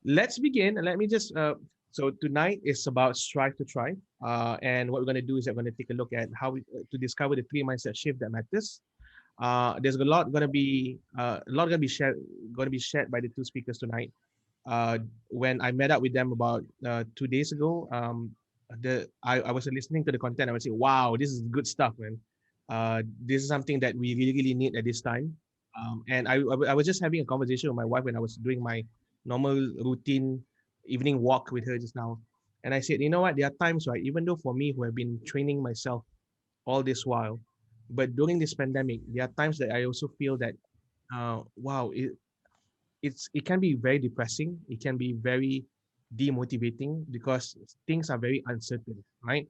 let's begin. Let me just, so tonight is about strive to thrive. And what we're going to do is we're going to take a look at how to discover the three mindset shift that matters. There's a lot going to be, going to be shared by the two speakers tonight. When I met up with them about 2 days ago, I was listening to the content. I would say, wow, this is good stuff, man. This is something that we really, really need at this time. And I was just having a conversation with my wife when I was doing my normal routine evening walk with her just now. And I said, you know what? There are times, right? Even though for me, who have been training myself all this while, but during this pandemic, there are times that I also feel that, wow, it can be very depressing. It can be very demotivating because things are very uncertain, right?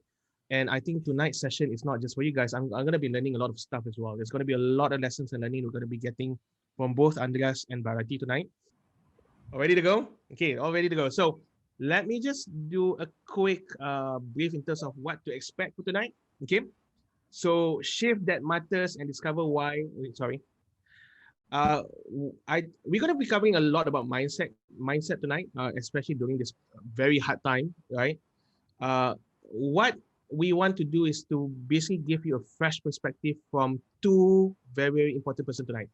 And I think tonight's session is not just for you guys. I'm going to be learning a lot of stuff as well. There's going to be a lot of lessons and learning we're going to be getting from both Andreas and Bharati tonight. All ready to go? Okay, all ready to go. So let me just do a quick brief in terms of what to expect for tonight. Okay, so shift that matters and discover why. Sorry. We're going to be covering a lot about mindset tonight, especially during this very hard time, right? What we want to do is to basically give you a fresh perspective from two very, very important person tonight,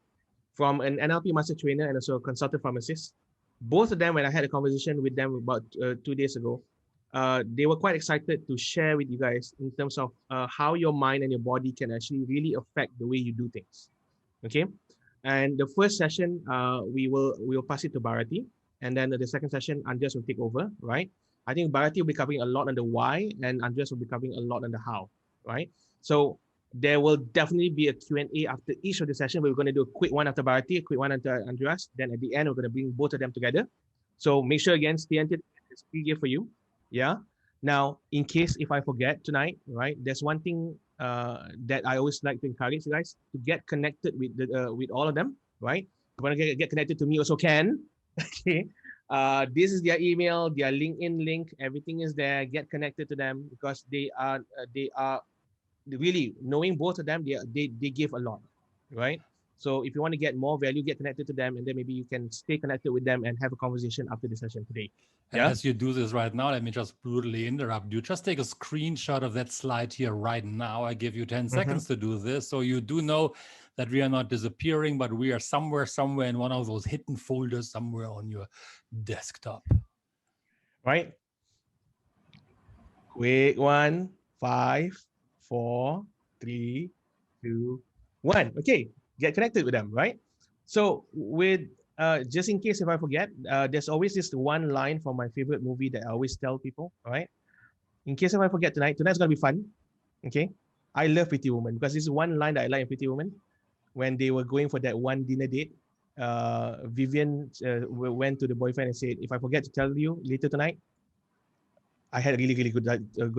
from an NLP master trainer and also a consultant pharmacist. Both of them, when I had a conversation with them about 2 days ago, they were quite excited to share with you guys in terms of how your mind and your body can actually really affect the way you do things. Okay. And the first session, we will pass it to Bharati, and then the second session, Andreas will take over, right? I think Bharati will be covering a lot on the why, and Andreas will be covering a lot on the how, right? So there will definitely be a Q&A after each of the session. We're going to do a quick one after Bharati, a quick one after Andreas. Then at the end, we're going to bring both of them together. So make sure again, stay until it's free here for you. Yeah. Now, in case if I forget tonight, right? There's one thing that I always like to encourage you guys to get connected with all of them, right? If you want to get connected to me, also can. Okay. This is their email, their LinkedIn link. Everything is there. Get connected to them because they are really knowing both of them. They give a lot, right? So if you want to get more value, get connected to them, and then maybe you can stay connected with them and have a conversation after the session today. And as you do this right now, let me just brutally interrupt you. Just take a screenshot of that slide here right now. I give you 10 seconds to do this. So you do know that we are not disappearing, but we are somewhere in one of those hidden folders somewhere on your desktop. Right? Quick one, 5, 4, 3, 2, 1. Okay, get connected with them, right? So with just in case if I forget, there's always this one line from my favorite movie that I always tell people, all right? In case if I forget tonight's gonna be fun. Okay. I love Pretty Woman because this is one line that I like in Pretty Woman. When they were going for that one dinner date, Vivian went to the boyfriend and said, if I forget to tell you later tonight, I had a really, really good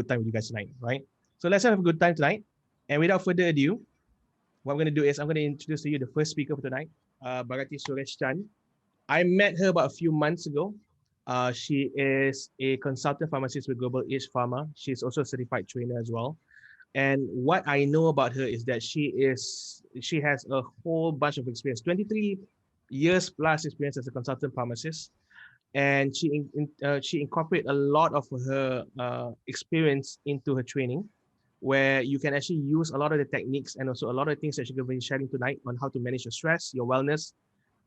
time with you guys tonight, right? So let's have a good time tonight. And without further ado, what I'm going to do is I'm going to introduce to you the first speaker for tonight, Bharati Suresh Chan. I met her about a few months ago. She is a consultant pharmacist with Global Age Pharma. She's also a certified trainer as well. And what I know about her is that she has a whole bunch of experience, 23 years plus experience as a consultant pharmacist. And she incorporates a lot of her experience into her training, where you can actually use a lot of the techniques and also a lot of things that she's going to be sharing tonight on how to manage your stress, your wellness.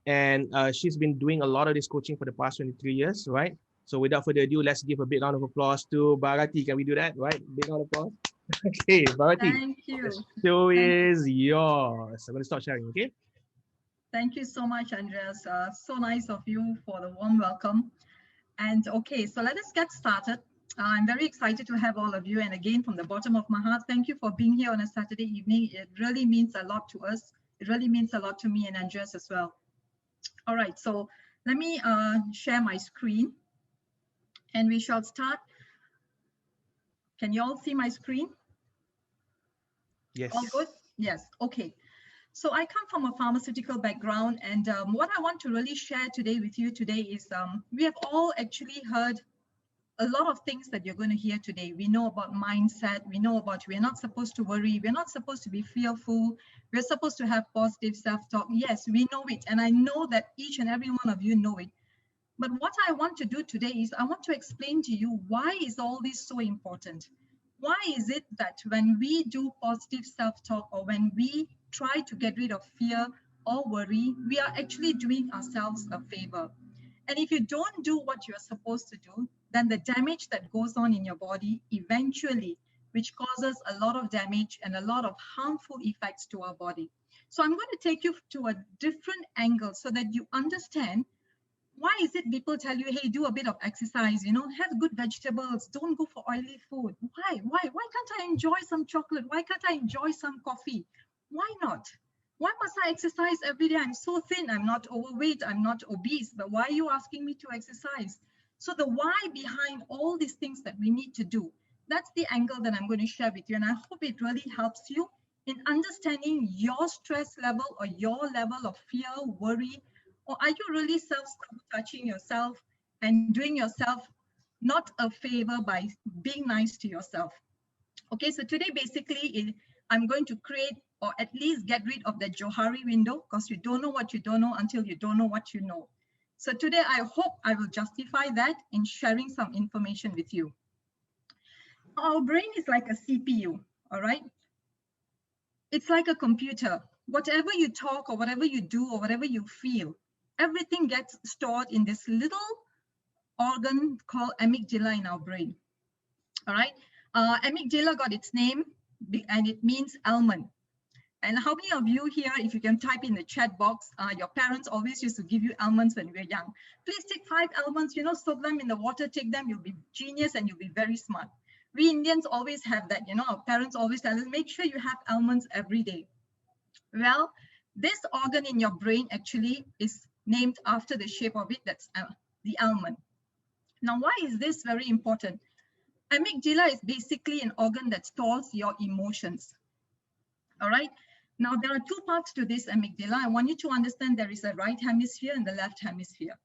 And she's been doing a lot of this coaching for the past 23 years, right? So without further ado, let's give a big round of applause to Bharati. Can we do that, right? Big round of applause. Okay, Bharati. Thank you. The show is yours. I'm going to start sharing, okay? Thank you so much, Andreas. So nice of you for the warm welcome. And okay, so let us get started. I'm very excited to have all of you. And again, from the bottom of my heart, thank you for being here on a Saturday evening. It really means a lot to us. It really means a lot to me and Andreas as well. All right, so let me share my screen and we shall start. Can you all see my screen? Yes. All good? Yes, okay. So I come from a pharmaceutical background, and what I want to really share today with you today is we have all actually heard a lot of things that you're going to hear today. We know about mindset. We know about we're not supposed to worry. We're not supposed to be fearful. We're supposed to have positive self-talk. Yes, we know it. And I know that each and every one of you know it. But what I want to do today is I want to explain to you why is all this so important. Why is it that when we do positive self-talk, or when we try to get rid of fear or worry, we are actually doing ourselves a favor. And if you don't do what you're supposed to do, then the damage that goes on in your body eventually, which causes a lot of damage and a lot of harmful effects to our body. So I'm going to take you to a different angle so that you understand why is it people tell you, hey, do a bit of exercise, you know, have good vegetables, don't go for oily food. Why can't I enjoy some chocolate? Why can't I enjoy some coffee? Why not? Why must I exercise every day? I'm so thin, I'm not overweight, I'm not obese, but why are you asking me to exercise? So the why behind all these things that we need to do, that's the angle that I'm going to share with you. And I hope it really helps you in understanding your stress level or your level of fear, worry, or are you really self-sabotaging yourself and doing yourself not a favor by being nice to yourself? Okay, so today basically I'm going to create, or at least get rid of the Johari window, because you don't know what you don't know until you don't know what you know. So today I hope I will justify that in sharing some information with you. Our brain is like a CPU, all right? It's like a computer. Whatever you talk or whatever you do or whatever you feel, everything gets stored in this little organ called amygdala in our brain. All right. Amygdala got its name and it means almond. And how many of you here, if you can type in the chat box, your parents always used to give you almonds when you were young. Please take 5 almonds, you know, soak them in the water, take them, you'll be genius and you'll be very smart. We Indians always have that, you know, our parents always tell us, make sure you have almonds every day. Well, this organ in your brain actually is named after the shape of it, that's the almond. Now, why is this very important? Amygdala is basically an organ that stores your emotions. All right. Now, there are 2 parts to this amygdala. I want you to understand there is a right hemisphere and the left hemisphere.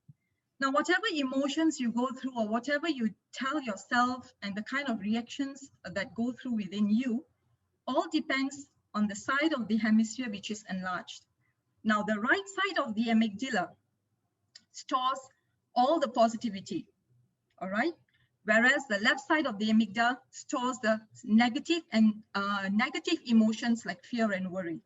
Now, whatever emotions you go through or whatever you tell yourself and the kind of reactions that go through within you, all depends on the side of the hemisphere which is enlarged. Now, the right side of the amygdala stores all the positivity, all right? Whereas the left side of the amygdala stores the negative and negative emotions like fear and worry.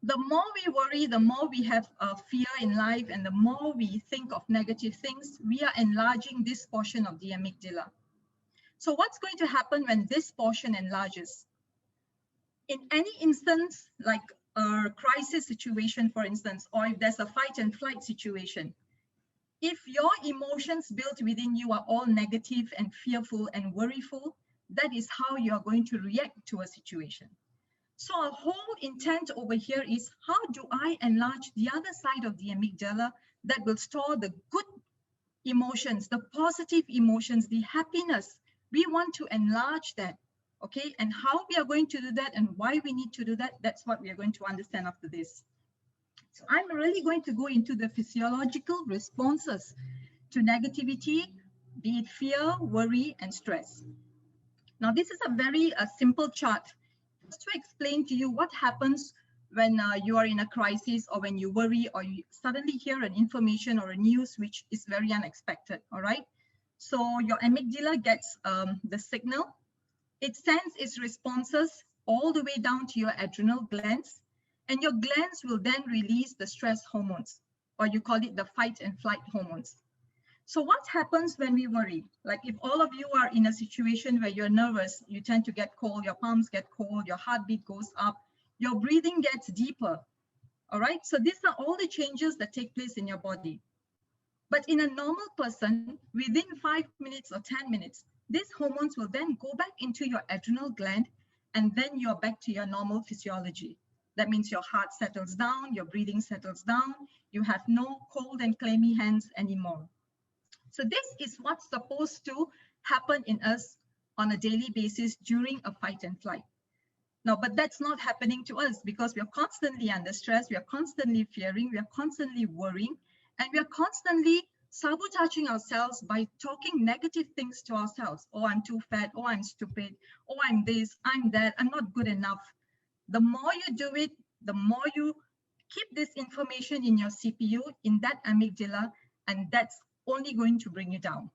The more we worry, the more we have fear in life, and the more we think of negative things, we are enlarging this portion of the amygdala. So what's going to happen when this portion enlarges? In any instance, like a crisis situation, for instance, or if there's a fight and flight situation, if your emotions built within you are all negative and fearful and worryful, that is how you are going to react to a situation. So our whole intent over here is, how do I enlarge the other side of the amygdala that will store the good emotions, the positive emotions, the happiness? We want to enlarge that, okay? And how we are going to do that and why we need to do that, that's what we are going to understand after this. So I'm really going to go into the physiological responses to negativity, be it fear, worry, and stress. Now, this is a very simple chart just to explain to you what happens when you are in a crisis, or when you worry, or you suddenly hear an information or a news which is very unexpected, all right? So your amygdala gets the signal. It sends its responses all the way down to your adrenal glands, and your glands will then release the stress hormones, or you call it the fight and flight hormones. So what happens when we worry? Like if all of you are in a situation where you're nervous, you tend to get cold, your palms get cold, your heartbeat goes up, your breathing gets deeper, all right? So these are all the changes that take place in your body. But in a normal person, within 5 minutes or 10 minutes, these hormones will then go back into your adrenal gland, and then you're back to your normal physiology. That means your heart settles down, your breathing settles down, you have no cold and clammy hands anymore. So this is what's supposed to happen in us on a daily basis during a fight and flight. Now, but that's not happening to us because we are constantly under stress, we are constantly fearing, we are constantly worrying, and we are constantly sabotaging ourselves by talking negative things to ourselves. Oh, I'm too fat. Oh, I'm stupid. Oh, I'm this, I'm that, I'm not good enough. The more you do it, the more you keep this information in your CPU, in that amygdala, and that's only going to bring you down.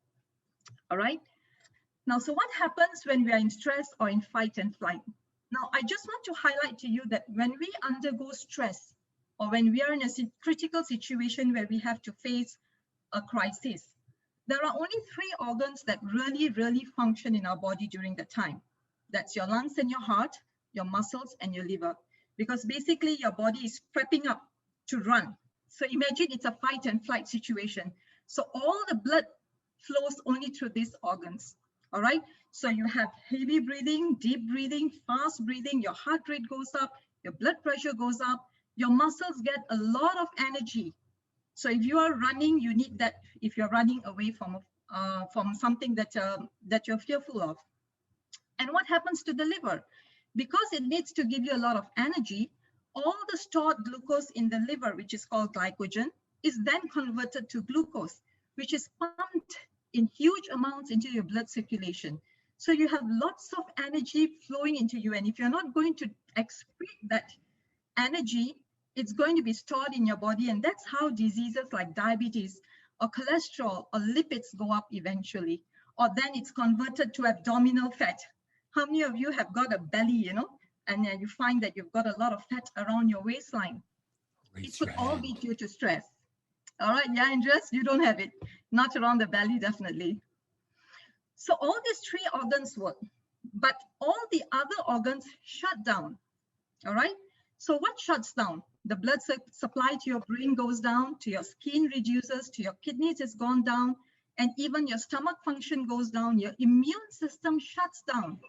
All right. Now, so what happens when we are in stress or in fight and flight? Now, I just want to highlight to you that when we undergo stress or when we are in a critical situation where we have to face a crisis, there are only 3 organs that really function in our body during that time. That's your lungs and your heart, your muscles and your liver, because basically your body is prepping up to run. So imagine it's a fight and flight situation. So all the blood flows only through these organs. All right. So you have heavy breathing, deep breathing, fast breathing, your heart rate goes up, your blood pressure goes up, your muscles get a lot of energy. So if you are running, you need that if you're running away from something that you're fearful of. And what happens to the liver? Because it needs to give you a lot of energy, all the stored glucose in the liver, which is called glycogen, is then converted to glucose, which is pumped in huge amounts into your blood circulation. So you have lots of energy flowing into you. And if you're not going to excrete that energy, it's going to be stored in your body. And that's how diseases like diabetes or cholesterol or lipids go up eventually. Or then it's converted to abdominal fat. How many of you have got a belly, you know, and you find that you've got a lot of fat around your waistline? It could all be due to stress. All right, yeah, Andreas, you don't have it. Not around the belly, definitely. So all these 3 organs work, but all the other organs shut down. All right. So what shuts down? The blood supply to your brain goes down, to your skin reduces, to your kidneys has gone down, and even your stomach function goes down. Your immune system shuts down.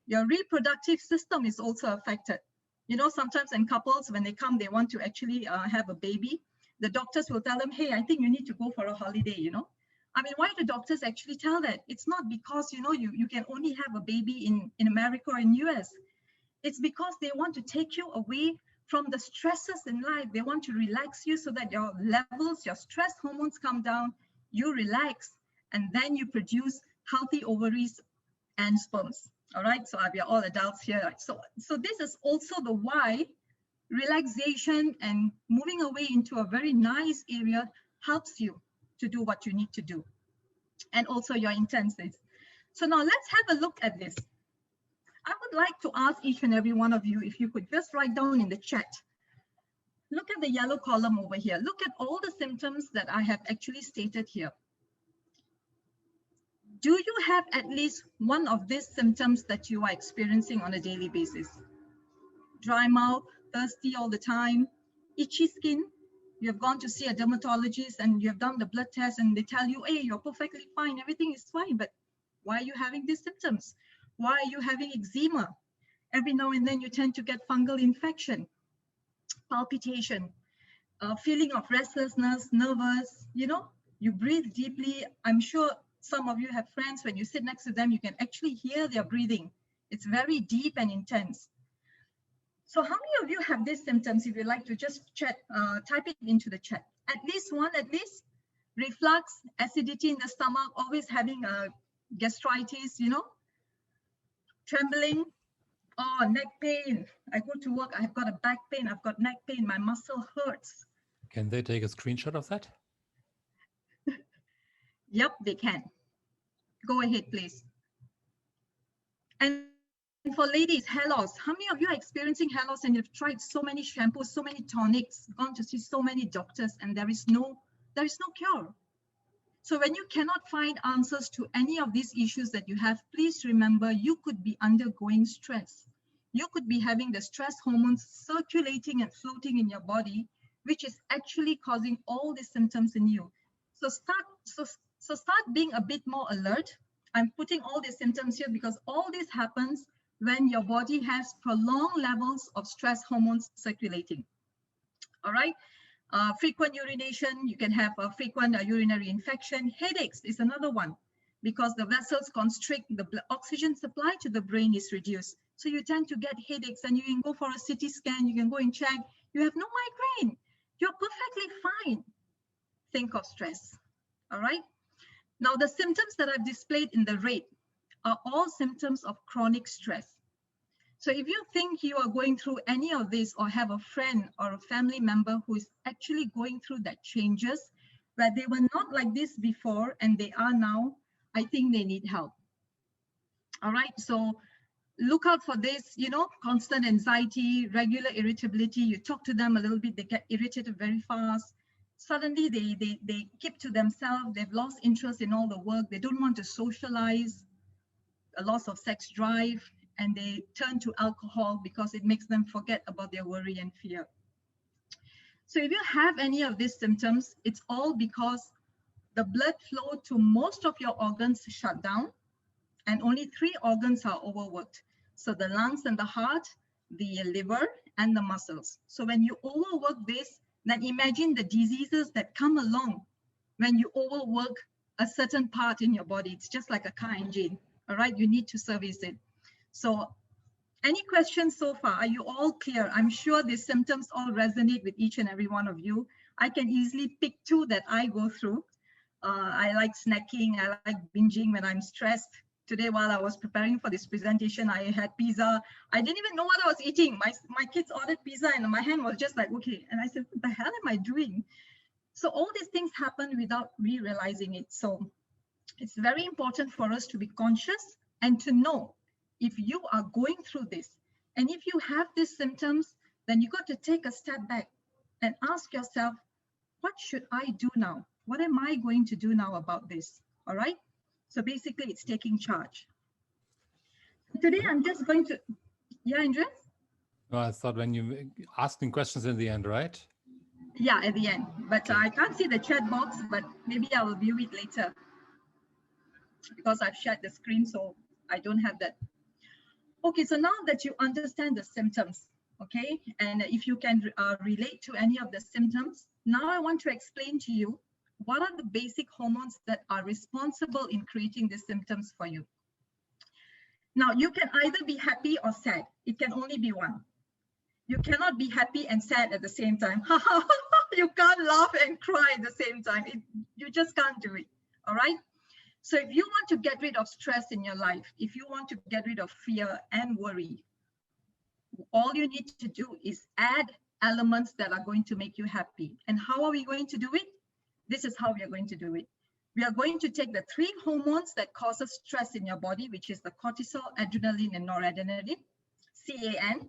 Your reproductive system is also affected. You know, sometimes in couples, when they come, they want to actually have a baby. The doctors will tell them, hey, I think you need to go for a holiday, you know. I mean, why do doctors actually tell that? It's not because, you know, you can only have a baby in America or in US. It's because they want to take you away from the stresses in life. They want to relax you so that your levels, your stress hormones come down, you relax, and then you produce healthy ovaries and sperms. All right, so we are all adults here. So this is also the why relaxation and moving away into a very nice area helps you to do what you need to do, and also your intensities. So now let's have a look at this. I would like to ask each and every one of you if you could just write down in the chat. Look at the yellow column over here. Look at all the symptoms that I have actually stated here. Do you have at least one of these symptoms that you are experiencing on a daily basis? Dry mouth, thirsty all the time, itchy skin. You have gone to see a dermatologist and you have done the blood test and they tell you, hey, you're perfectly fine, everything is fine, but why are you having these symptoms? Why are you having eczema? Every now and then you tend to get fungal infection, palpitation, feeling of restlessness, nervous, you know, you breathe deeply. I'm sure some of you have friends, when you sit next to them, you can actually hear their breathing. It's very deep and intense. So how many of you have these symptoms? If you'd like to just chat, type it into the chat. At least one, at least. Reflux, acidity in the stomach, always having a gastritis, you know. Trembling, oh, neck pain. I go to work, I've got a back pain, I've got neck pain, my muscle hurts. Can they take a screenshot of that? Yep, they can. Go ahead, please. And for ladies, hair loss. How many of you are experiencing hair loss and you've tried so many shampoos, so many tonics, gone to see so many doctors, and there is no cure? So when you cannot find answers to any of these issues that you have, please remember you could be undergoing stress. You could be having the stress hormones circulating and floating in your body, which is actually causing all these symptoms in you. So start being a bit more alert. I'm putting all these symptoms here because all this happens when your body has prolonged levels of stress hormones circulating. All right. Frequent urination, you can have a frequent urinary infection. Headaches is another one because the vessels constrict, the oxygen supply to the brain is reduced. So you tend to get headaches and you can go for a CT scan, you can go and check, you have no migraine, you're perfectly fine. Think of stress, all right? Now the symptoms that I've displayed in the red are all symptoms of chronic stress. So if you think you are going through any of this or have a friend or a family member who is actually going through that changes, where they were not like this before and they are now, I think they need help. All right, so look out for this, you know, constant anxiety, regular irritability. You talk to them a little bit, they get irritated very fast. Suddenly they keep to themselves, they've lost interest in all the work, they don't want to socialize, a loss of sex drive, and they turn to alcohol because it makes them forget about their worry and fear. So if you have any of these symptoms, it's all because the blood flow to most of your organs shut down, and only 3 organs are overworked. So the lungs and the heart, the liver, and the muscles. So when you overwork this, then imagine the diseases that come along when you overwork a certain part in your body. It's just like a car engine, all right? You need to service it. So any questions so far? Are you all clear? I'm sure these symptoms all resonate with each and every one of you. I can easily pick 2 that I go through. I like snacking, I like binging when I'm stressed. Today, while I was preparing for this presentation, I had pizza. I didn't even know what I was eating. My kids ordered pizza and my hand was just like, okay. And I said, what the hell am I doing? So all these things happen without me realizing it. So it's very important for us to be conscious and to know if you are going through this. And if you have these symptoms, then you got to take a step back and ask yourself, what should I do now? What am I going to do now about this? All right. So basically, it's taking charge. Today, I'm just going to, yeah, Andreas? Well, I thought when you asking questions in the end, right? Yeah, at the end. But I can't see the chat box, but maybe I will view it later because I've shared the screen, so I don't have that. Okay, so now that you understand the symptoms, okay, and if you can relate to any of the symptoms, now I want to explain to you what are the basic hormones that are responsible in creating the symptoms for you. Now, you can either be happy or sad. It can only be one. You cannot be happy and sad at the same time. You can't laugh and cry at the same time. You just can't do it, all right? So if you want to get rid of stress in your life, if you want to get rid of fear and worry, all you need to do is add elements that are going to make you happy. And how are we going to do it? This is how we are going to do it. We are going to take the 3 hormones that causes stress in your body, which is the cortisol, adrenaline, and noradrenaline, CAN.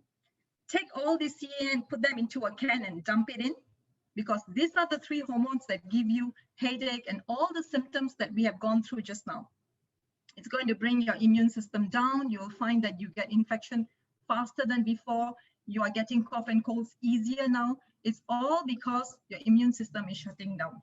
Take all the CAN, put them into a can and dump it in, because these are the 3 hormones that give you headache and all the symptoms that we have gone through just now. It's going to bring your immune system down. You will find that you get infection faster than before. You are getting cough and colds easier now. It's all because your immune system is shutting down.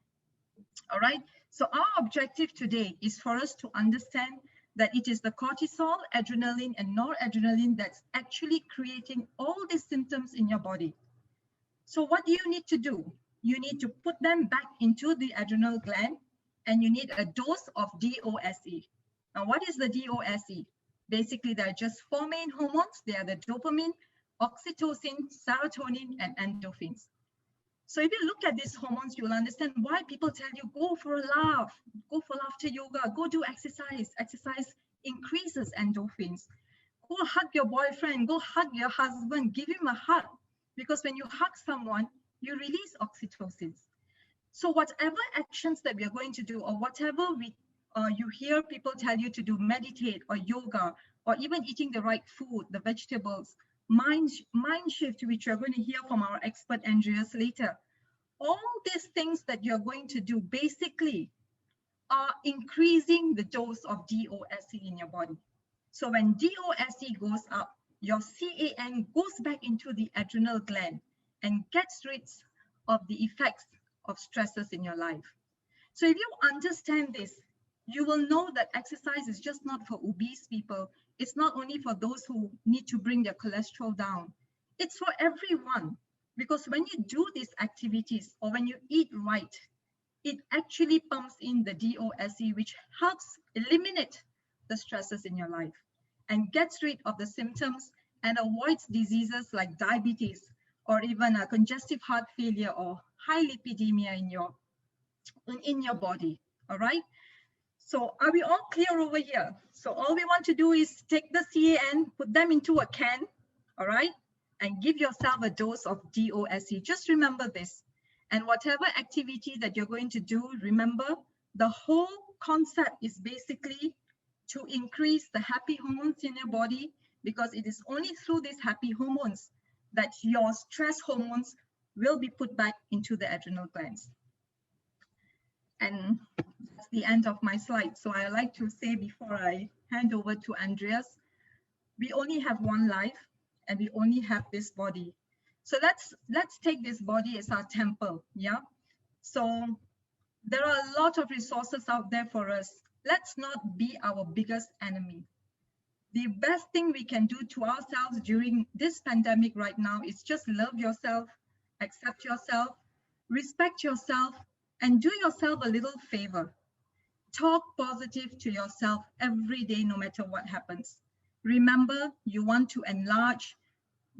All right. So our objective today is for us to understand that it is the cortisol, adrenaline, and noradrenaline that's actually creating all these symptoms in your body. So what do you need to do? You need to put them back into the adrenal gland, and you need a dose of DOSE. Now, what is the DOSE? Basically, there are just 4 main hormones. They are the dopamine, oxytocin, serotonin, and endorphins. So if you look at these hormones, you will understand why people tell you, go for a laugh, go for laughter yoga, go do exercise. Exercise increases endorphins. Go hug your boyfriend, go hug your husband, give him a hug. Because when you hug someone, you release oxytocin. So whatever actions that we are going to do, or whatever you hear people tell you to do, meditate or yoga, or even eating the right food, the vegetables, mind shift, which you're going to hear from our expert Andreas later. All these things that you're going to do basically are increasing the dose of DOSE in your body. So when DOSE goes up, your CAN goes back into the adrenal gland and gets rid of the effects of stresses in your life. So if you understand this, you will know that exercise is just not for obese people. It's not only for those who need to bring their cholesterol down. It's for everyone, because when you do these activities or when you eat right, it actually pumps in the DOSE, which helps eliminate the stresses in your life and gets rid of the symptoms and avoids diseases like diabetes or even a congestive heart failure or high lipidemia in your body. All right. So are we all clear over here? So all we want to do is take the CAN, put them into a can, all right, and give yourself a dose of DOSE. Just remember this. And whatever activity that you're going to do, remember, the whole concept is basically to increase the happy hormones in your body, because it is only through these happy hormones that your stress hormones will be put back into the adrenal glands. And that's the end of my slide. So I like to say before I hand over to Andreas, we only have one life and we only have this body. So let's take this body as our temple, yeah? So there are a lot of resources out there for us. Let's not be our biggest enemy. The best thing we can do to ourselves during this pandemic right now is just love yourself, accept yourself, respect yourself, and do yourself a little favor. Talk positive to yourself every day, no matter what happens. Remember, you want to enlarge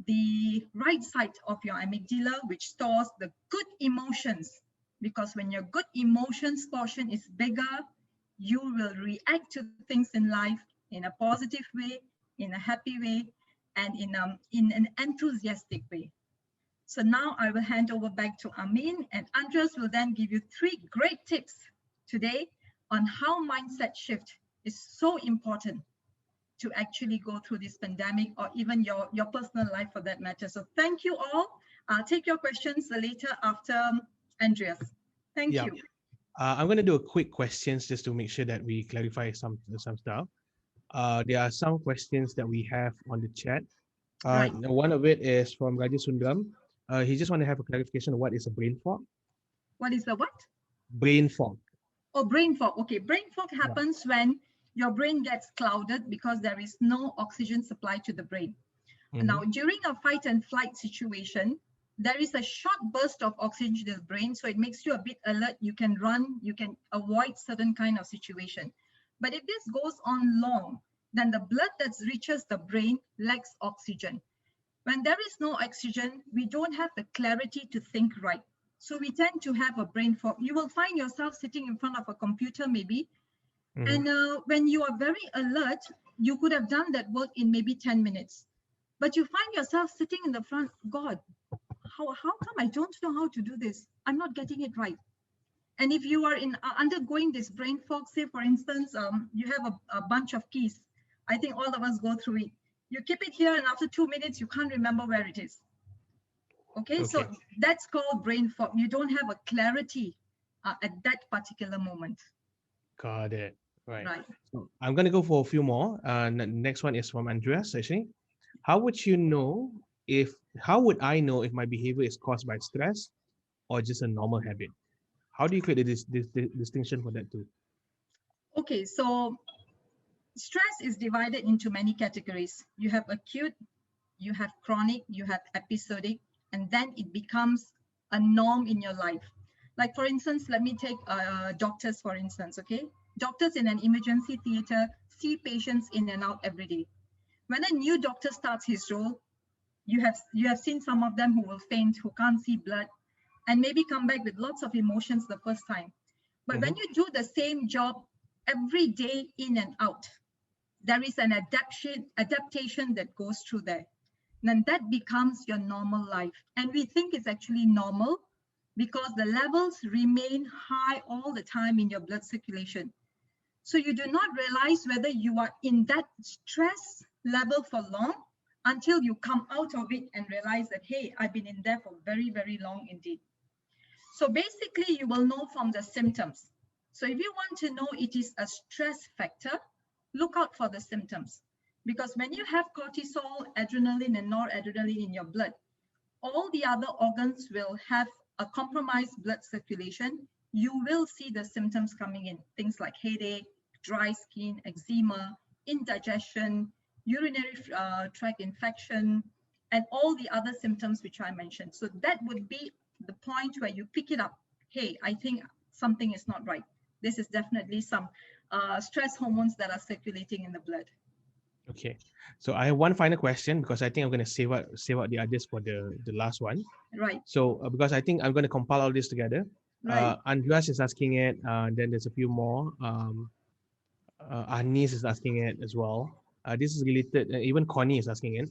the right side of your amygdala, which stores the good emotions, because when your good emotions portion is bigger, you will react to things in life in a positive way, in a happy way, and in an enthusiastic way. So now I will hand over back to Amin, and Andreas will then give you 3 great tips today on how mindset shift is so important to actually go through this pandemic, or even your personal life for that matter. So thank you all. I'll take your questions later after Andreas. Thank you. I'm going to do a quick questions just to make sure that we clarify some stuff. There are some questions that we have on the chat. Right. One of it is from Rajesh Sundram. He just want to have a clarification of what is a brain fog. What is the what? Brain fog. Oh, brain fog. Okay, brain fog happens when your brain gets clouded because there is no oxygen supply to the brain. Now, during a fight and flight situation, there is a short burst of oxygen to the brain, so it makes you a bit alert. You can run, you can avoid certain kind of situation. But if this goes on long, then the blood that reaches the brain lacks oxygen. When there is no oxygen, we don't have the clarity to think right. So we tend to have a brain fog. You will find yourself sitting in front of a computer maybe, and when you are very alert, you could have done that work in maybe 10 minutes. But you find yourself sitting in the front, God, how come I don't know how to do this? I'm not getting it right. And if you are undergoing this brain fog, say for instance, you have a bunch of keys. I think all of us go through it. You keep it here and after 2 minutes, you can't remember where it is. Okay, so that's called brain fog. You don't have a clarity at that particular moment. Got it. Right. So I'm going to go for a few more. Next one is from Andreas, actually. How would I know if my behavior is caused by stress or just a normal habit? How do you create this distinction for that too? Okay, so stress is divided into many categories. You have acute, you have chronic, you have episodic, and then it becomes a norm in your life. Like for instance, let me take doctors for instance, okay? Doctors in an emergency theater see patients in and out every day. When a new doctor starts his role, you have seen some of them who will faint, who can't see blood, and maybe come back with lots of emotions the first time. But when you do the same job every day in and out, there is an adaptation that goes through there. Then that becomes your normal life. And we think it's actually normal because the levels remain high all the time in your blood circulation. So you do not realize whether you are in that stress level for long until you come out of it and realize that, hey, I've been in there for very, very long indeed. So basically, you will know from the symptoms. So if you want to know it is a stress factor, look out for the symptoms. Because when you have cortisol, adrenaline, and noradrenaline in your blood, all the other organs will have a compromised blood circulation. You will see the symptoms coming in. Things like headache, dry skin, eczema, indigestion, urinary tract infection, and all the other symptoms which I mentioned. So that would be the point where you pick it up. Hey, I think something is not right. This is definitely some stress hormones that are circulating in the blood. Okay. So I have one final question because I think I'm going to save out the others for the last one. Right. So because I think I'm going to compile all this together. Right. Andreas is asking it. Then there's a few more. Anis is asking it as well. This is related. Even Connie is asking it.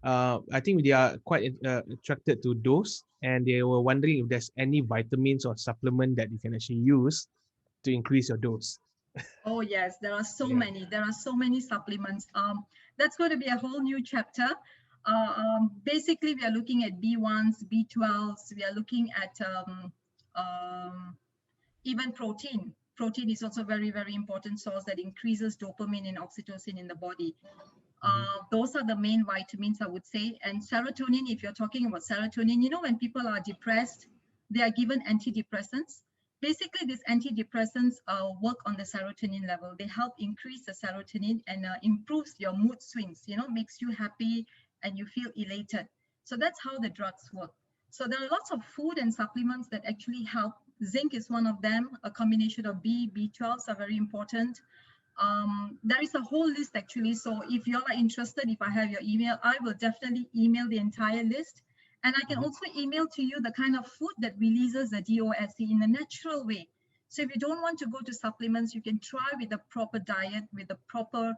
I think they are quite attracted to dose, and they were wondering if there's any vitamins or supplement that you can actually use to increase your dose. Oh yes, there are so Yeah. many. There are so many supplements. That's going to be a whole new chapter. Basically, we are looking at B1s, B12s. We are looking at even protein. Protein is also very, very important source that increases dopamine and oxytocin in the body. Those are the main vitamins, I would say. And serotonin, if you're talking about serotonin, you know, when people are depressed, they are given antidepressants. Basically, these antidepressants work on the serotonin level. They help increase the serotonin and improves your mood swings, you know, makes you happy and you feel elated. So that's how the drugs work. So there are lots of food and supplements that actually help. Zinc is one of them. A combination of B12s are very important. There is a whole list actually. So if you are interested, if I have your email, I will definitely email the entire list. And I can also email to you the kind of food that releases the DOSC in a natural way. So if you don't want to go to supplements, you can try with the proper diet, with the proper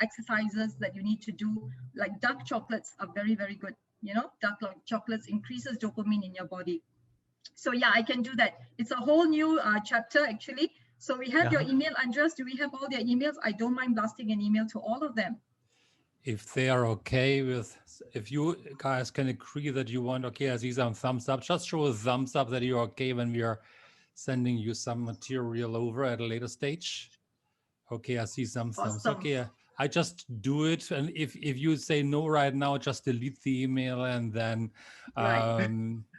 exercises that you need to do. Like dark chocolates are very, very good. You know, dark chocolates increases dopamine in your body. So yeah, I can do that. It's a whole new chapter actually. So we have your email, Andreas. Do we have all their emails? I don't mind blasting an email to all of them. If they are okay with, if you guys can agree that you want, okay, I see some thumbs up, just show a thumbs up that you're okay when we are sending you some material over at a later stage. Okay, I see some thumbs. Awesome. Okay, I just do it. And if you say no right now, just delete the email and then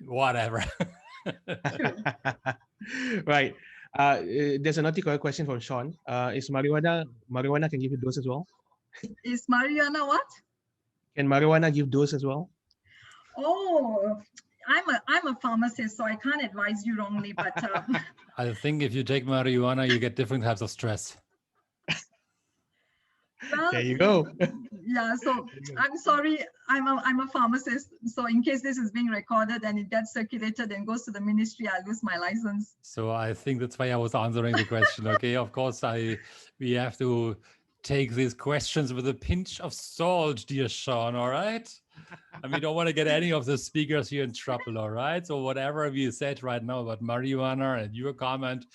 whatever. Right. There's another question from Sean. Is marijuana can give you dose as well? Is marijuana what? Can marijuana give dose as well? Oh, I'm a pharmacist, so I can't advise you wrongly. But I think if you take marijuana, you get different types of stress. Well, there you go. Yeah, so I'm sorry, I'm a pharmacist. So in case this is being recorded and it gets circulated and goes to the ministry, I'll lose my license. So I think that's why I was answering the question. Okay, of course, we have to take these questions with a pinch of salt, dear Sean, all right? And we don't want to get any of the speakers here in trouble, all right? So whatever we said right now about marijuana and your comment,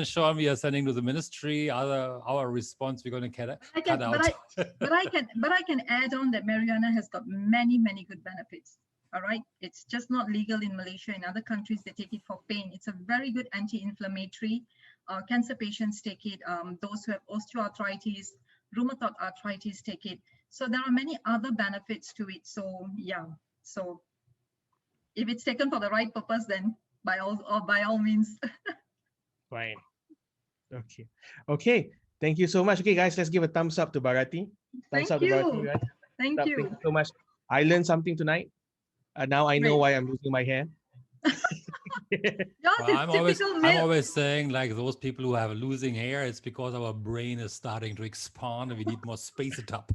Sean, we are sending to the ministry. Our response, we're going to cut out. But I can add on that marijuana has got many, many good benefits. All right, it's just not legal in Malaysia. In other countries, they take it for pain. It's a very good anti-inflammatory. Cancer patients take it. Those who have osteoarthritis, rheumatoid arthritis take it. So there are many other benefits to it. So yeah, so if it's taken for the right purpose, then by all means. Right. Okay. Thank you so much. Okay, guys, let's give a thumbs up to Bharati. Thank you. Guys. Thank you. Thank you so much. I learned something tonight. Now I know why I'm losing my hair. I'm always saying, like, those people who have losing hair, it's because our brain is starting to expand and we need more space atop.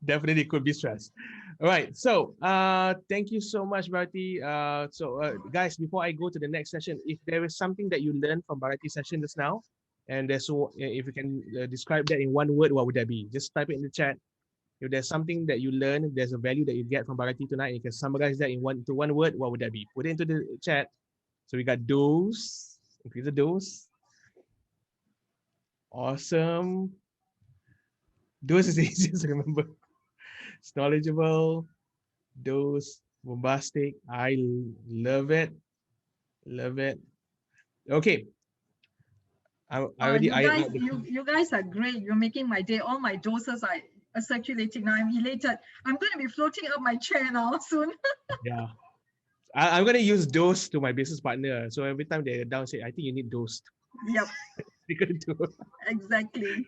Definitely could be stress. All right. So thank you so much, Bharati. Guys, before I go to the next session, if there is something that you learned from Bharati's session just now, and if you can describe that in one word, what would that be? Just type it in the chat. If there's something that you learn, if there's a value that you get from Bharati tonight, you can summarize that into one word, what would that be? Put it into the chat. So we got dose, increase the dose. Awesome. Dose is easiest to remember. It's knowledgeable. Dose, bombastic. I love it. Love it. Okay. You guys are great. You're making my day. All my doses are circulating now. I'm elated. I'm going to be floating up my chair now soon. Yeah. I'm going to use dose to my business partner. So every time they're down, say, I think you need dose. Yep. You're going to do it. Exactly.